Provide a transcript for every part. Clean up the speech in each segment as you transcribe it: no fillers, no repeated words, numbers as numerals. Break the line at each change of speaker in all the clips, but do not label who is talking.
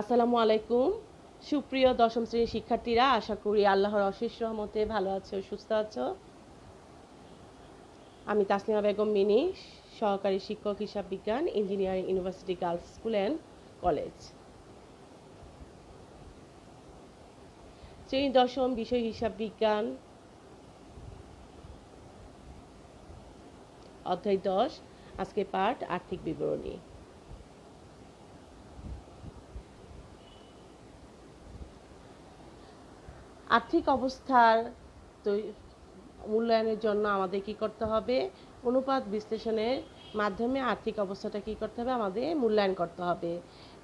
আসসালামু আলাইকুম। সুপ্রিয় দশম শ্রেণীর শিক্ষার্থীরা, আশা করি আল্লাহর অশেষ রহমতে ভালো আছো, সুস্থ আছো। আমি তাসলিমা বেগম মিনি, সহকারী শিক্ষক হিসাব বিজ্ঞান, engineering university girls school and college. শ্রেণী দশম, বিষয় হিসাব বিজ্ঞান, অধ্যায় 10। আজকে পাঠ আর্থিক বিবরণী। আর্থিক অবস্থার মূল্যায়নের জন্য আমাদের কি করতে হবে? অনুপাত বিশ্লেষণের মাধ্যমে আর্থিক অবস্থাটা কি করতে হবে? আমাদের মূল্যায়ন করতে হবে।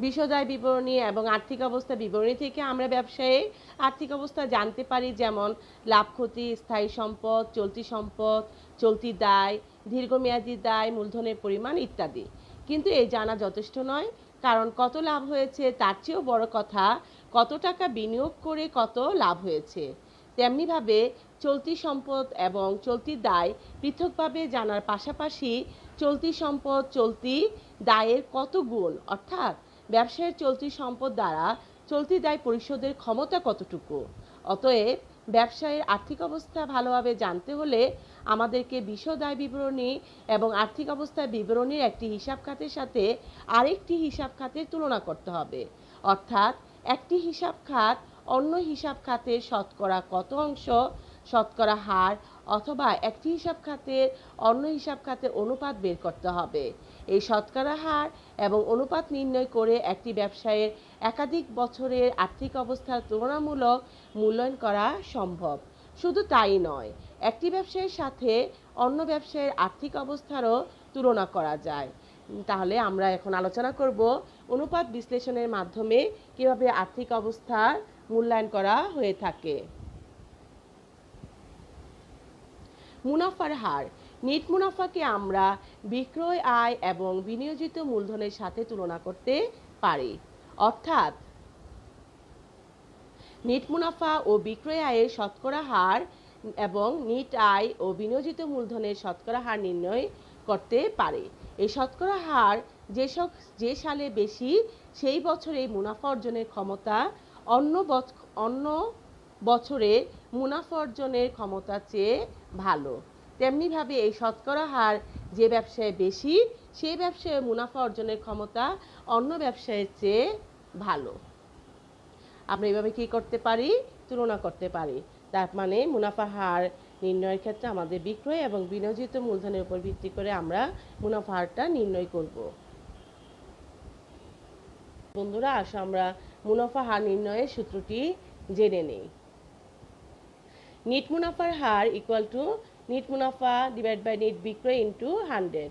বিশদায় বিবরণী এবং আর্থিক অবস্থা বিবরণী থেকে আমরা ব্যবসায়ে আর্থিক অবস্থা জানতে পারি, যেমন লাভ ক্ষতি, স্থায়ী সম্পদ, চলতি সম্পদ, চলতি দায়, দীর্ঘমেয়াদী দায়, মূলধনের পরিমাণ ইত্যাদি। কিন্তু এই জানা যথেষ্ট নয়, কারণ কত লাভ হয়েছে তার চেয়েও বড় কথা কত টাকা বিনিয়োগ করে কত লাভ হয়েছে। তেমনিভাবে চলতি সম্পদ এবং চলতি দায় পৃথকভাবে জানার পাশাপাশি চলতি সম্পদ চলতি দায়ের কত গুণ, অর্থাৎ ব্যবসায়ের চলতি সম্পদ দ্বারা চলতি দায় পরিশোধের ক্ষমতা কতটুকু। অতএব ব্যবসায়ের আর্থিক অবস্থা ভালোভাবে জানতে হলে আমাদেরকে বিশদায় বিবরণী এবং আর্থিক অবস্থা বিবরণীর একটি হিসাব খাতের সাথে আরেকটি হিসাব খাতের তুলনা করতে হবে। অর্থাৎ একটি হিসাব খাত অন্য হিসাব খাতের শতকরা কত অংশ, শতকরা হার, অথবা একটি হিসাব খাতের অন্য হিসাব খাতের অনুপাত বের করতে হবে। এই শতকরা হার এবং অনুপাত নির্ণয় করে একটি ব্যবসায়ের একাধিক বছরের আর্থিক অবস্থার তুলনামূলক মূল্যায়ন করা সম্ভব। শুধু তাই নয়, একটি ব্যবসায়ের সাথে অন্য ব্যবসায়ের আর্থিক অবস্থারও তুলনা করা যায়। তাহলে আমরা এখন আলোচনা করব অনুপাত বিশ্লেষণের মাধ্যমে কিভাবে আর্থিক অবস্থার মূল্যায়ন করা হয়ে থাকে। মুনাফার হার। নেট মুনাফাকে আমরা বিক্রয় আয় এবং বিনিয়োজিত মূলধনের সাথে তুলনা করতে পারি। অর্থাৎ নেট মুনাফা ও বিক্রয় আয়ের শতকরা হার এবং নেট আয় ও বিনিয়োজিত মূলধনের শতকরা হার নির্ণয় করতে পারে। এই শতকরা হার যে সালে বেশি, সেই বছরে মুনাফা অর্জনের ক্ষমতা অন্য বছরে মুনাফা অর্জনের ক্ষমতার চেয়ে ভালো। তেমনিভাবে এই শতকরা হার যে ব্যবসায় বেশি, সেই ব্যবসায় মুনাফা অর্জনের ক্ষমতা অন্য ব্যবসায়ের চেয়ে ভালো। আমরা এইভাবে কি করতে পারি? তুলনা করতে পারি। তার মানে মুনাফা হার নির্ণয়ের ক্ষেত্রে আমাদের বিক্রয় এবং বিনিয়োজিত মূলধনের উপর ভিত্তি করে আমরা মুনাফা হারটা নির্ণয় করব। বন্ধুরা, আসো আমরা মুনাফা হার নির্ণয়ের সূত্রটি জেনে নেই। নেট মুনাফার হার ইকুয়াল টু নেট মুনাফা ডিভাইড বাই নেট বিক্রয় ইন্টু 100,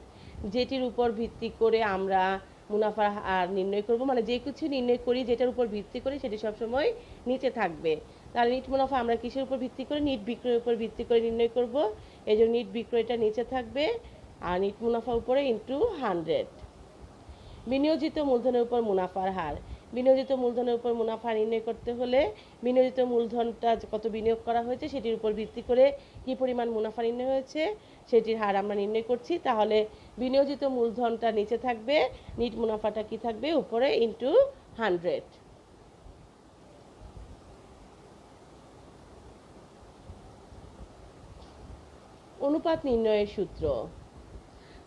যেটির উপর ভিত্তি করে আমরা মুনাফার হার নির্ণয় করব। মানে যে কিছু নির্ণয় করি যেটার উপর ভিত্তি করে সেটি সবসময় নিচে থাকবে। তাহলে নেট মুনাফা আমরা কিসের উপর ভিত্তি করে? নেট বিক্রয়ের উপর ভিত্তি করে নির্ণয় করব। এই জন্য নেট বিক্রয়টা নিচে থাকবে আর নেট মুনাফা উপরে ইন্টু 100। বিনিয়োজিত মূলধনের উপর মুনাফার হার। বিনিয়োজিত মূলধনের উপর মুনাফা নির্ণয় করতে হলে বিনিয়োজিত মূলধনটা কত বিনিয়োগ করা হয়েছে সেটির উপর ভিত্তি করে কি পরিমাণ মুনাফা নির্ণয় হয়েছে সেটির হার আমরা নির্ণয় করছি। তাহলে বিনিয়োজিত মূলধনটা নিচে থাকবে, নেট মুনাফাটা কি থাকবে? উপরে ইন্টু 100। অনুপাত নির্ণয়ের সূত্র।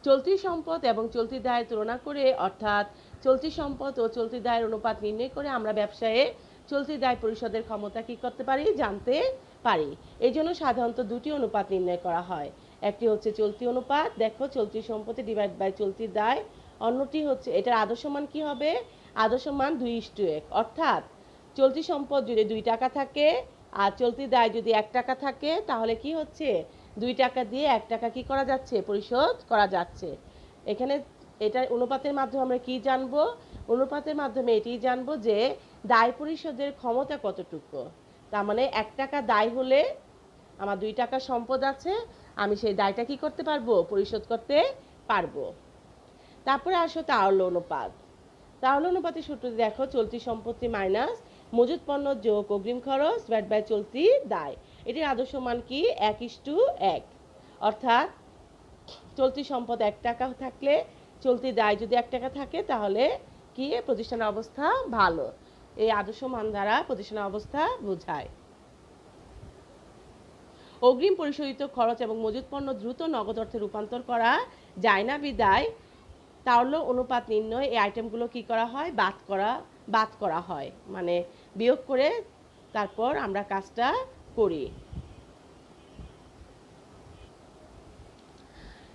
চলতি সম্পদ এবং চলতি দায়ের তুলনা করে, অর্থাৎ চলতি সম্পদ ও চলতি দায়ের অনুপাত নির্ণয় করে আমরা ব্যবসায়ে চলতি দায় পরিশোধের ক্ষমতা কি করতে পারি? জানতে পারি। এই জন্য সাধারণত দুটি অনুপাত নির্ণয় করা হয়। একটি হচ্ছে চলতি অনুপাত, দেখো চলতি সম্পত্তি ডিভাইড বাই চলতি দায়। অন্যটি হচ্ছে, এটার আদর্শ মান কি হবে? আদর্শ মান 2:1। অর্থাৎ চলতি সম্পদ যদি 2 টাকা থাকে আর চলতি দায় যদি 1 টাকা থাকে, তাহলে কি হচ্ছে? 2 টাকা দিয়ে 1 টাকা কি করা যাচ্ছে? পরিশোধ করা যাচ্ছে। এখানে এটা অনুপাতের মাধ্যমে আমরা কি জানবো? অনুপাতের মাধ্যমে এটি জানবো যে দায় পরিশোধের ক্ষমতা কতটুকু। তার মানে 1 টাকা দায় হলে আমার 2 টাকা সম্পদ আছে, আমি সেই দায়টা কি করতে পারবো? পরিশোধ করতে পারবো। তারপরে আসো তারল্য অনুপাত। তারল্য অনুপাতের সূত্রটি দেখো, চলতি সম্পত্তি মাইনাস মজুত পণ্য যোগ অগ্রিম খরচ ডিভাইড বাই চলতি দায়। এটির আদর্শ মান কি? 1:1। অর্থাৎ চলতি সম্পদ 1 টাকা থাকলে চলতি দায় যদি 1 টাকা থাকে, তাহলে কি প্রতিষ্ঠানের অবস্থা ভালো। এই আদর্শ মান দ্বারা প্রতিষ্ঠানের অবস্থা বোঝায়। অগ্রিম পরিশোধিত খরচ এবং মজুত পণ্য দ্রুত নগদ অর্থে রূপান্তর করা যায় না বিদায় তারল্য অনুপাত নির্ণয় এই আইটেমগুলো কি করা হয়, বাদ করা হয়, মানে বিয়োগ করে তারপর আমরা কাজটা করি।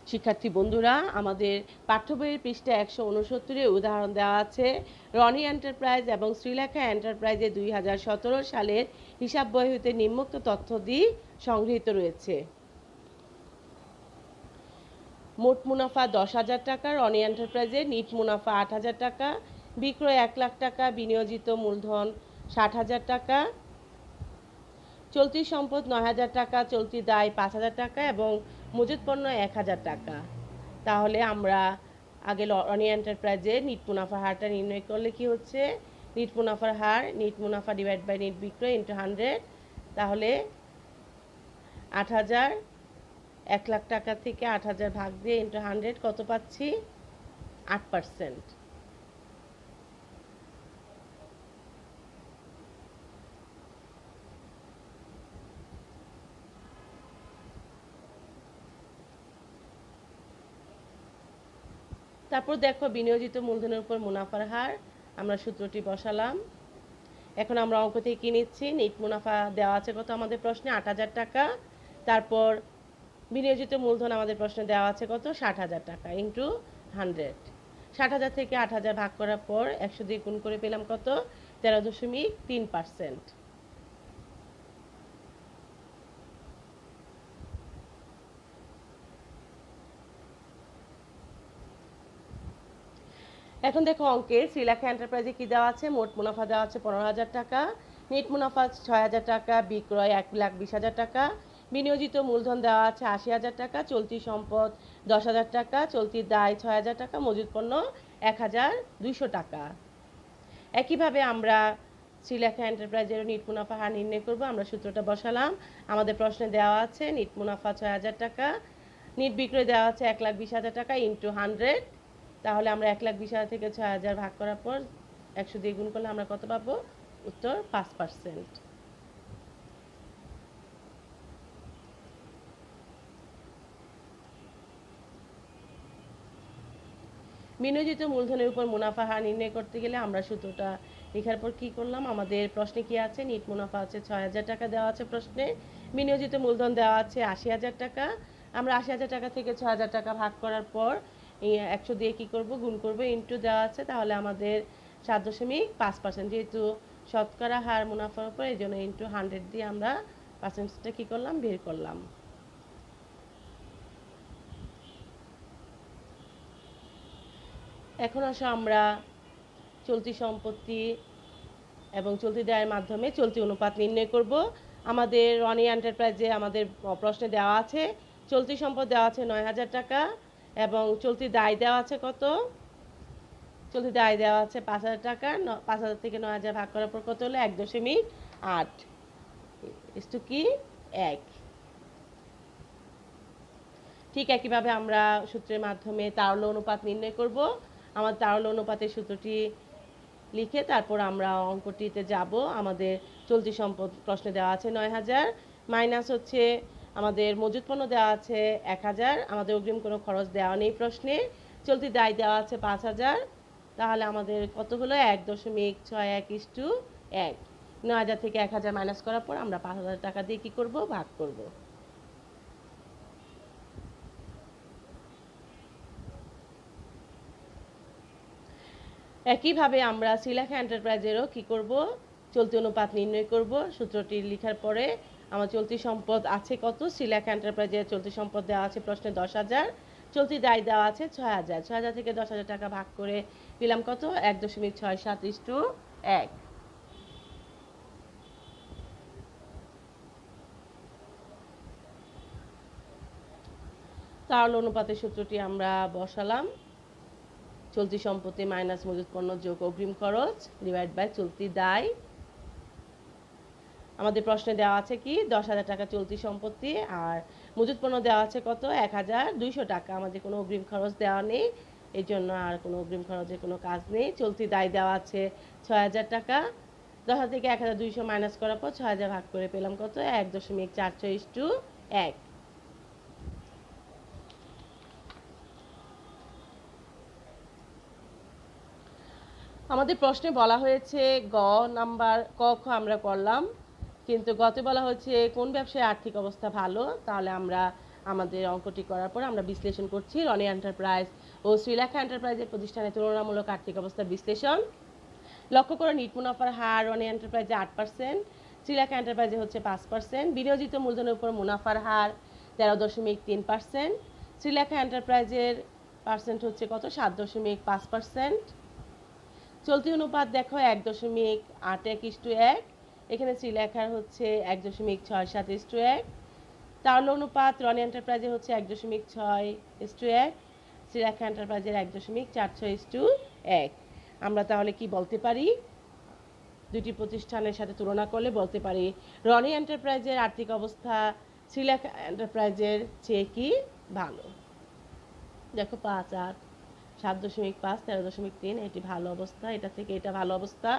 শিক্ষার্থী বন্ধুরা, আমাদের পাঠ্য বইয়ের পৃষ্ঠা 169 উদাহরণ দেওয়া আছে। রনি এন্টারপ্রাইজ এবং শ্রীলেখা এন্টারপ্রাইজে 2017 সালের হিসাব বই হতে নিম্নোক্ত তথ্যাদি সংগৃহীত রয়েছে। মোট মুনাফা 10,000 টাকা, রনি এন্টারপ্রাইজে নিট মুনাফা 8,000 টাকা, বিক্রয় 1 লাখ টাকা, বিনিয়োজিত মূলধন 60,000 টাকা, চলতি সম্পদ 9,000 টাকা, চলতি দায় 5,000 টাকা এবং মজুত পণ্য 1,000 টাকা। তাহলে আমরা আগে রনি এন্টারপ্রাইজে নিট মুনাফার হারটা নির্ণয় করলে কি হচ্ছে, নিট মুনাফার হার নিট মুনাফা ডিভাইড বাই নিট বিক্রয় ইন্টু 100। তাহলে 8,000, 1 লাখ টাকা থেকে 8,000 ভাগ দিয়ে ইন্টু 100 কত পাচ্ছি, 8%। তারপর দেখো বিনিয়োজিত মূলধনের উপর মুনাফার হার, আমরা সূত্রটি বসালাম। এখন আমরা অঙ্ক থেকে কি নিচ্ছি, নিট মুনাফা দেওয়া আছে কত আমাদের প্রশ্নে, 8,000 টাকা। তারপর বিনিয়োজিত মূলধন আমাদের প্রশ্নে দেওয়া আছে কত, 60,000 টাকা ইন্টু 100। 60,000 থেকে 8,000 ভাগ করার পর 100 দিয়ে গুণ করে পেলাম কত, 13.3%। এখন দেখো অঙ্কে শ্রীলেখা এন্টারপ্রাইজে কি দেওয়া আছে, মোট মুনাফা দেওয়া আছে 15,000 টাকা, নিট মুনাফা 6,000 টাকা, বিক্রয় 1,20,000 টাকা, বিনিয়োজিত মূলধন দেওয়া আছে 80,000 টাকা, চলতি সম্পদ 10,000 টাকা, চলতি দায় 6,000 টাকা, মজুত পণ্য 1,200 টাকা। একইভাবে আমরা শ্রীলেখা এন্টারপ্রাইজের নিট মুনাফা হার নির্ণয় করব। আমরা সূত্রটা বসালাম। আমাদের প্রশ্নে দেওয়া আছে নিট মুনাফা 6,000 টাকা, নিট বিক্রয় দেওয়া আছে 1,20,000 টাকা ইন্টু 100। তাহলে আমরা 1,20,000 থেকে 6,000 ভাগ করার পর 100 দিয়ে গুণ করলে আমরা কত পাবো, উত্তর 5%। বিনিয়োজিত মূলধনের উপর মুনাফা হার নির্ণয় করতে গেলে আমরা সূত্রটা লেখার পর কি করলাম, আমাদের প্রশ্নে কি আছে, নিট মুনাফা আছে 6,000 টাকা দেওয়া আছে প্রশ্নে, বিনিয়োজিত মূলধন দেওয়া আছে 80,000 টাকা। আমরা 80,000 টাকা থেকে 6,000 টাকা ভাগ করার পর 100 দিয়ে কি করব, গুণ করব, ইন্টু দেওয়া আছে। তাহলে আমাদের 7.5%, যেহেতু শতকরা হার মুনাফার উপর, এই জন্য ইন্টু 100 দিয়ে আমরা পার্সেন্টেজটা কি করলাম, বের করলাম। এখন আসো আমরা চলতি সম্পত্তি এবং চলতি দায়ের মাধ্যমে চলতি অনুপাত নির্ণয় করব। আমাদের রনি এন্টারপ্রাইজে আমাদের প্রশ্নে দেওয়া আছে চলতি সম্পদ দেওয়া আছে 9,000 টাকা এবং চলতি দায় দেওয়া আছে কত, চলতি দায় দেওয়া আছে 5,000 টাকা। 5,000 থেকে 9,000 ভাগ করার পর কত হলো, 1.8 ইস্টু কি 1। ঠিক একইভাবে আমরা সূত্রের মাধ্যমে তারল্য অনুপাত নির্ণয় করব। আমাদের তারল্য অনুপাতের সূত্রটি লিখে তারপর আমরা অঙ্কটিতে যাব। আমাদের চলতি সম্পদ প্রশ্নে দেওয়া আছে 9,000, মাইনাস হচ্ছে আমাদের মজুত পণ্য দেওয়া আছে 1,000, আমাদের অগ্রিম কোনো খরচ দেওয়া নেই প্রশ্নে, চলতি দায় দেওয়া আছে 5,000। তাহলে আমাদের কত হলো, 1.61:1। 9,000 থেকে 1,000 মাইনাস করার পর আমরা 5,000 টাকা দিয়ে কি করব, ভাগ করব। একইভাবে আমরা শ্রীলেখা এন্টারপ্রাইজেরও কি করব, চলতি অনুপাত নির্ণয় করব। সূত্রটি লেখার পরে আমার চলতি সম্পদ আছে কত, শ্রীলেখা এন্টারপ্রাইজের চলতি সম্পদ দেওয়া আছে প্রশ্নে 10,000, চলতি দায় দেওয়া আছে 6,000। 6,000 থেকে 10,000 টাকা ভাগ করে পেলাম কত, 1.67:1। তারল্য অনুপাতের সূত্রটি আমরা বসালাম। চলতি সম্পত্তি মাইনাস মজুত পণ্য যোগ অগ্রিম খরচ ডিভাইড বাই চলতি দায়। আমাদের প্রশ্নে দেওয়া আছে কি 10,000 টাকা চলতি সম্পত্তি আর মজুত পণ্য দেওয়া আছে কত, 1,200 টাকা। আমাদের কোনো অগ্রিম খরচ দেওয়া নেই, এই জন্য আর কোনো অগ্রিম খরচের কোনো কাজ নেই। চলতি দায় দেওয়া আছে 6,000 টাকা, 10,000 থেকে 1,200 মাইনাস করার পর 6,000 ভাগ করে পেলাম কত 1.46:1। আমাদের প্রশ্নে বলা হয়েছে গ নাম্বার ক খ আমরা করলাম, কিন্তু গতে বলা হয়েছে কোন ব্যবসায় আর্থিক অবস্থা ভালো। তাহলে আমরা আমাদের অঙ্কটি করার পর আমরা বিশ্লেষণ করছি রনি এন্টারপ্রাইজ ও শ্রীলেখা এন্টারপ্রাইজের প্রতিষ্ঠানের তুলনামূলক আর্থিক অবস্থার বিশ্লেষণ। লক্ষ্য করে নিট মুনাফার হার রনি এন্টারপ্রাইজে 8%, শ্রীলেখা এন্টারপ্রাইজে হচ্ছে 5%। বিনিয়োজিত মূলধনের উপর মুনাফার হার 13.3%, শ্রীলেখা এন্টারপ্রাইজের পার্সেন্ট হচ্ছে কত 7.5%। চলতি অনুপাত দেখো 1.81:1, এখানে শ্রীলেখার হচ্ছে 1.67:1। তাহলে অনুপাত রনি এন্টারপ্রাইজের হচ্ছে 1.6:1, শ্রীলেখা এন্টারপ্রাইজের 1.46:1। আমরা তাহলে কি বলতে পারি, দুটি প্রতিষ্ঠানের সাথে তুলনা করলে বলতে পারি রনি এন্টারপ্রাইজের আর্থিক অবস্থা শ্রীলেখা এন্টারপ্রাইজের চেয়ে কি ভালো। দেখো 5, 8, 7.5, 13.3, এটি ভালো অবস্থা, এটা থেকে এটা ভালো অবস্থা,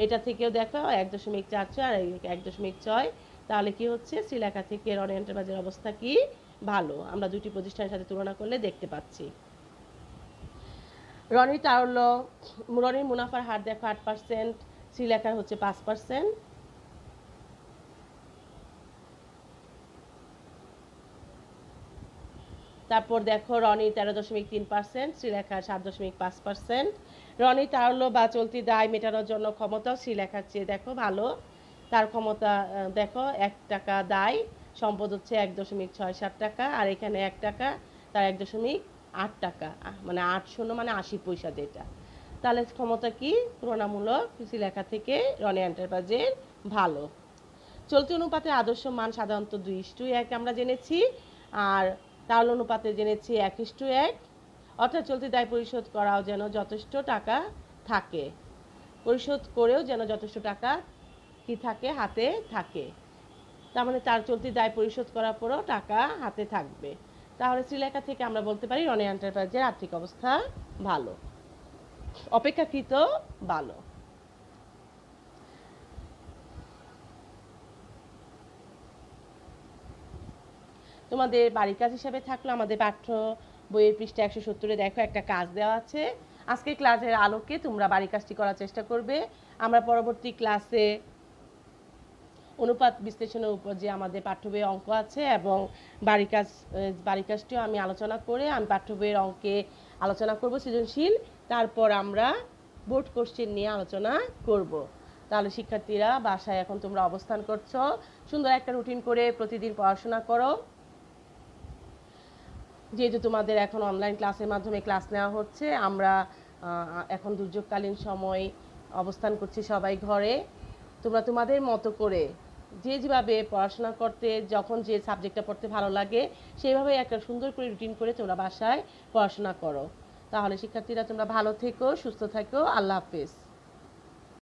এটা থেকেও দেখো 1.44 আর 1.6। তাহলে কি হচ্ছে শ্রীলেখা থেকে রনি এন্টারপ্রাইজের অবস্থা কি ভালো, আমরা দুটি প্রতিষ্ঠানের সাথে তুলনা করলে দেখতে পাচ্ছি। রনির মুনাফার হার দেখো 8%, শ্রীলেখার হচ্ছে 5%। তারপর দেখো রনি 13.3%, শ্রীলেখার 7.5%। রনি তারল্য বা চলতি দায় মেটানোর জন্য ক্ষমতাও শ্রীলেখার চেয়ে দেখো ভালো, তার ক্ষমতা দেখো 1 টাকা দায়, সম্পদ হচ্ছে 1.67 টাকা, আর এখানে 1 টাকা, তার 1.8 টাকা, মানে 80 মানে 80 পয়সা যেটা। তাহলে ক্ষমতা কি তুলনামূলক শ্রীলেখা থেকে রনি এন্টারপ্রাইজের ভালো। চলতি অনুপাতের আদর্শ মান সাধারণত 2:1 আমরা জেনেছি, আর তারল্য অনুপাতে জেনেছি 1:1। অর্থাৎ চলতি দায় পরিশোধ করাও যেন যথেষ্ট টাকা থাকে, পরিশোধ করেও যেন যথেষ্ট টাকা কি থাকে হাতে থাকে, তার মানে তার চলতি দায় পরিশোধ করার পরও টাকা হাতে থাকবে। তাহলে শ্রীলেখা থেকে আমরা বলতে পারি রনি এন্টারপ্রাইজের আর্থিক অবস্থা ভালো, অপেক্ষাকৃত ভালো। তোমাদের বাড়ির কাজ হিসাবে থাকলো আমাদের পাঠ্য বইয়ের পৃষ্ঠা 170-এ দেখো একটা কাজ দেওয়া আছে। আজকে ক্লাসের আলোকে তোমরা বাড়ির কাজটি করার চেষ্টা করবে। আমরা পরবর্তী ক্লাসে অনুপাত বিশ্লেষণের উপর যে আমাদের পাঠ্য বইয়ের অঙ্ক আছে এবং বাড়ির কাজটিও আমি আলোচনা করে আমি পাঠ্য বইয়ের অঙ্কে আলোচনা করব সৃজনশীল, তারপর আমরা বোর্ড কোশ্চেন নিয়ে আলোচনা করব। তাহলে শিক্ষার্থীরা বাসায় এখন তোমরা অবস্থান করছো, সুন্দর একটা রুটিন করে প্রতিদিন পড়াশোনা করো। যেহেতু তোমাদের এখন অনলাইন ক্লাসের মাধ্যমে ক্লাস নেওয়া হচ্ছে, আমরা এখন দুর্যোগকালীন সময় অবস্থান করছি সবাই ঘরে, তোমরা তোমাদের মতো করে যেভাবে পড়াশোনা করতে, যখন যে সাবজেক্টটা পড়তে ভালো লাগে সেইভাবে একটা সুন্দর করে রুটিন করে তোমরা বাসায় পড়াশোনা করো। তাহলে শিক্ষার্থীরা তোমরা ভালো থেকো, সুস্থ থেকো, আল্লাহ হাফেজ।